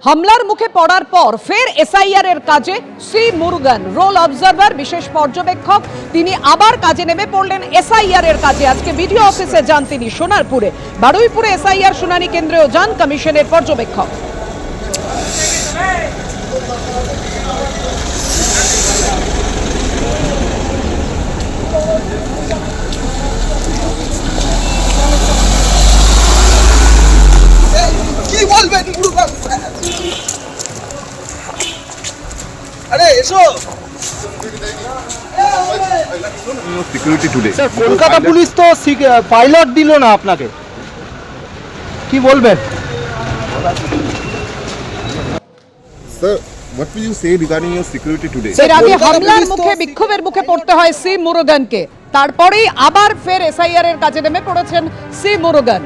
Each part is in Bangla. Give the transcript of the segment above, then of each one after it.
হামলার মুখে পড়ার পর ফের এসআইআর এর কাজে সি মুরুগান রোল অবজারভার বিশেষ পর্যবেক্ষক তিনি আবার কাজে নেমে পড়লেন এসআইআর এর কাজে। আজকে বিডিও অফিসে যান তিনি সোনারপুরে, বারুইপুরে এসআইআর শুনানি কেন্দ্রেও যান কমিশনের পর্যবেক্ষক। কি বলবেন মুরুগান? আরে এসো। Security today sir, Kolkata police তো পাইলট দিল না আপনাকে, কি বলবেন? Sir, what will you say regarding your security today? এর আগে কলকাতা হামলার পুলিশ তো মুখে বিক্ষোভের মুখে পড়তে হয় সি মুরুগানকে, তারপরেই আবার ফের এসআইআর এর কাজে নেমে পড়েছেন সি মুরুগান,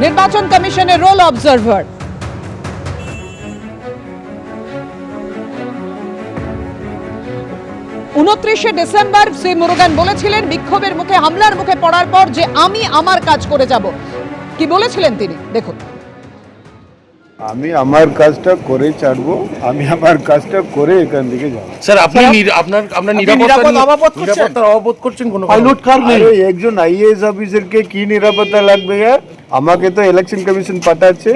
নির্বাচন কমিশনের রোল অবজারভার। 29শে ডিসেম্বর সি মুরুগান বলেছিলেন বিক্ষোভের মুখে হামলার মুখে পড়ার পর যে আমি আমার কাজ করে যাব। কি বলেছিলেন তিনি দেখুন। আমি আমার কাজটা করে ছাড়বো, আমি আমার কাজটা করে এখান থেকে যাবো। স্যার আপনি আপনার নিরাপত্তার অভাব করছেন কোনো পাইলট কার নেই? আরে একজন আইএএস অফিসারকে কি নিরাপত্তা লাগবে ইয়ার? আমাকে তো ইলেকশন কমিশন পাঠাচ্ছে,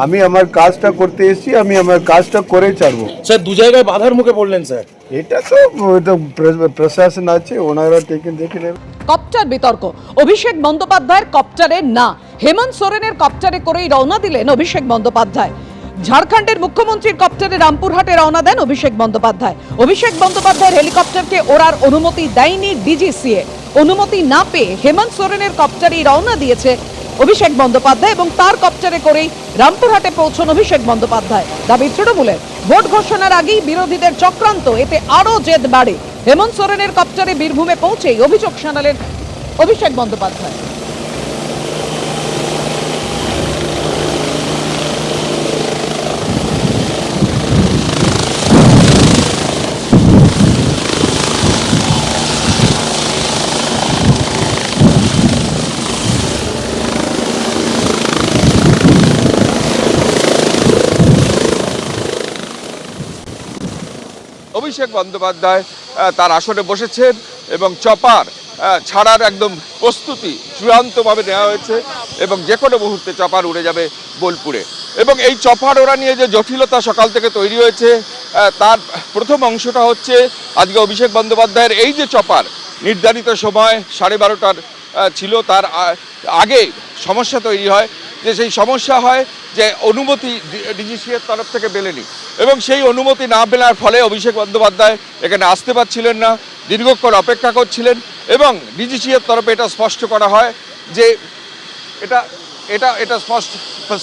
আমি আমার কাজটা করতে এসেছি, আমি আমার কাজটা করে ছাড়বো। স্যার দু জায়গায় বাধার মুখে পড়লেন স্যার। এটা তো প্রশাসন আছে, ওনারা দেখে নেবে। কপ্টার বিতর্ক, অভিষেক বন্দ্যোপাধ্যায়ের কপ্টারে না, হেমন্ত সোরেনের কপ্টারে করেই রওনা দিলেন অভিষেক বন্দ্যোপাধ্যায়। ঝাড়খণ্ডের মুখ্যমন্ত্রীর কপ্টারে রামপুরহাটে রওনা দেন অভিষেক বন্দ্যোপাধ্যায়। অভিষেক বন্দ্যোপাধ্যায়ের হেলিকপ্টারকে ওড়ার অনুমতি দেয়নি ডিজিসিএ। অনুমতি না পেয়ে হেমন্ত সোরেনের কপ্টারেই রওনা দিয়েছে অভিষেক বন্দ্যোপাধ্যায় এবং তার কপ্টারে করেই রামপুরহাটে পৌঁছন অভিষেক বন্দ্যোপাধ্যায়। দাবি তৃণমূলের, ভোট ঘোষণার আগেই বিরোধীদের চক্রান্ত, এতে আরো জেদ বাড়ে। হেমন্ত সোরেনের কপ্টারে বীরভূমে পৌঁছেই অভিযোগ শানালেন অভিষেক বন্দ্যোপাধ্যায়। অভিষেক বন্দ্যোপাধ্যায় তার আসনে বসেছেন এবং চপার ছাড়ার একদম প্রস্তুতি চূড়ান্তভাবে নেওয়া হয়েছে এবং যে কোনো মুহূর্তে চপার উড়ে যাবে বোলপুরে। এবং এই চপার ওড়া নিয়ে যে জটিলতা সকাল থেকে তৈরি হয়েছে তার প্রথম অংশটা হচ্ছে আজকে অভিষেক বন্দ্যোপাধ্যায়ের এই যে চপার নির্ধারিত সময় 12:30টার ছিল, তার আগে সমস্যা তৈরি হয়, যে সেই সমস্যা হয় যে অনুমতি ডিজিসিএর তরফ থেকে মেলেনি এবং সেই অনুমতি না মেলার ফলে অভিষেক বন্দ্যোপাধ্যায় এখানে আসতে পারছিলেন না, দীর্ঘক্ষণ অপেক্ষা করছিলেন এবং ডিজিসিএর তরফে এটা স্পষ্ট করা হয় যে এটা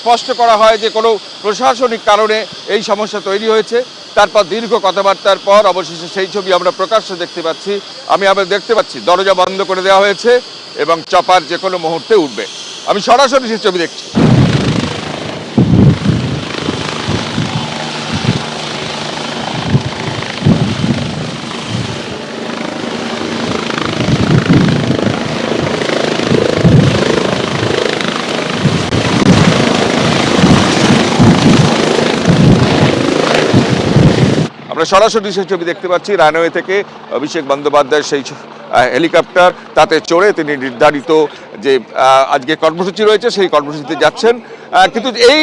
স্পষ্ট করা হয় যে কোনো প্রশাসনিক কারণে এই সমস্যা তৈরি হয়েছে। তারপর দীর্ঘ কথাবার্তার পর অবশেষে সেই ছবি আমরা প্রকাশ্যে দেখতে পাচ্ছি। আমি আবার দেখতে পাচ্ছি দরজা বন্ধ করে দেওয়া হয়েছে এবং চপার যে কোনো মুহূর্তে উঠবে। আমি সরাসরি সেই ছবি দেখছি। আমরা সরাসরি সেই ছবি দেখতে পাচ্ছি রানওয়ে থেকে অভিষেক বন্দ্যোপাধ্যায়ের সেই হেলিকপ্টার, তাতে চড়ে তিনি নির্ধারিত যে আজকে কর্মসূচি রয়েছে সেই কর্মসূচিতে যাচ্ছেন। কিন্তু এই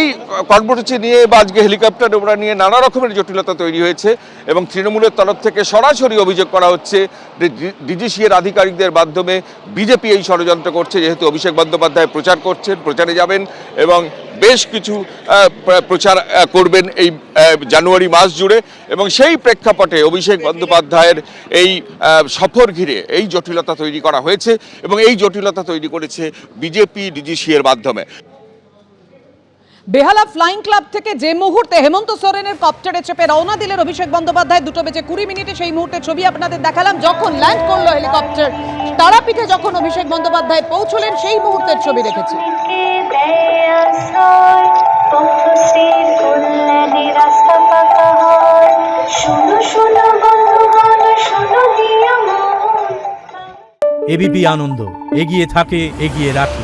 কর্মসূচি নিয়ে বা আজকে হেলিকপ্টার ওরা নিয়ে নানা রকমের জটিলতা তৈরি হয়েছে এবং তৃণমূলের তরফ থেকে সরাসরি অভিযোগ করা হচ্ছে যে ডিজিসিএর আধিকারিকদের মাধ্যমে বিজেপি এই ষড়যন্ত্র করছে, যেহেতু অভিষেক বন্দ্যোপাধ্যায় প্রচার করছেন, প্রচারে যাবেন এবং বেশ কিছু প্রচার করবেন এই জানুয়ারি মাস জুড়ে এবং সেই প্রেক্ষাপটে অভিষেক বন্দ্যোপাধ্যায়ের এই সফর ঘিরে এই জটিলতা তৈরি করা হয়েছে এবং এই জটিলতা তৈরি করেছে বিজেপি ডিজিসিএর মাধ্যমে। বেহালা ফ্লাইং ক্লাব থেকে যে মুহূর্তে হেমন্ত সোরেনের কপ্টারে চেপে রওনা দিলেন অভিষেক বন্দ্যোপাধ্যায় 2:20 সেই মুহূর্তে ছবি আপনাদের দেখালাম। যখন ল্যান্ড করলো হেলিকপ্টার, তারাপীঠে যখন অভিষেক বন্দ্যোপাধ্যায় পৌঁছলেন সেই মুহূর্তের ছবি দেখেছি। এবিপি আনন্দ, এগিয়ে থাকে, এগিয়ে রাখে।